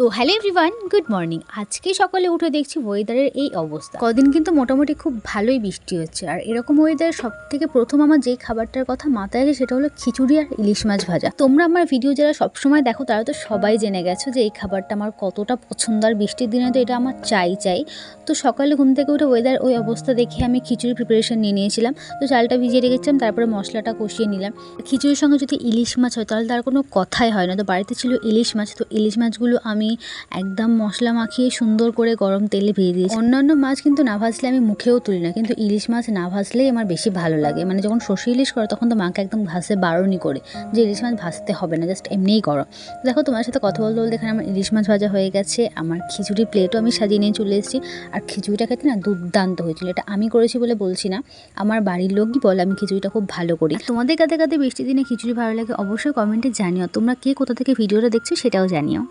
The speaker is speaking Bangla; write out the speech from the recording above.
তো হ্যালো এভরিওয়ান, গুড মর্নিং। আজকে সকালে উঠে দেখছি ওয়েদারের এই অবস্থা। কদিন কিন্তু মোটামুটি খুব ভালোই বৃষ্টি হচ্ছে, আর এরকম ওয়েদারে সব থেকে প্রথম আমার যেই খাবারটার কথা মাথায় আসে সেটা হলো খিচুড়ি আর ইলিশ মাছ ভাজা। তোমরা আমার ভিডিও যারা সবসময় দেখো তারা তো সবাই জেনে গেছো যে এই খাবারটা আমার কতটা পছন্দ, আর বৃষ্টির দিনে তো এটা আমার চাই। তো সকালে ঘুম থেকে উঠে ওয়েদার ওই অবস্থা দেখে আমি খিচুড়ি প্রিপারেশন নিয়ে নিয়েছিলাম। তো চালটা ভিজিয়ে রেখেছিলাম, তারপরে মশলাটা কষিয়ে নিলাম। খিচুড়ির সঙ্গে যদি ইলিশ মাছ হয় তাহলে তার কোনো কথাই হয় না। তো বাড়িতে ছিল ইলিশ মাছ, তো ইলিশ মাছগুলো আমি একদম মশলা মাখিয়ে সুন্দর করে গরম তেলে ভেজে দিয়েছি। অন্যান্য মাছ কিন্তু না ভাজলে আমি মুখেও তুলি না, কিন্তু ইলিশ মাছ না ভাজলেই আমার বেশি ভালো লাগে। মানে যখন সর্ষে ইলিশ করে তখন তো মাকে একদম ভাজতে বারণই করে যে ইলিশ মাছ ভাজতে হবে না, জাস্ট এমনিই করো। দেখো তোমার সাথে কথা বলতে বলতে এখানে আমার ইলিশ মাছ ভাজা হয়ে গেছে, আমার খিচুড়ি প্লেটও আমি সাজিয়ে নিয়ে চলে এসেছি। আর খিচুড়িটা খেতে না দুর্দান্ত হয়েছিল। এটা আমি করেছি বলে বলছি না, আমার বাড়ির লোকই বলে আমি খিচুড়িটা খুব ভালো করি। তোমাদের কাতে কাতে বৃষ্টির দিনে খিচুড়ি ভালো লাগে অবশ্যই কমেন্টে জানিও। তোমরা কে কোথা থেকে ভিডিওটা দেখছো সেটাও জানিও।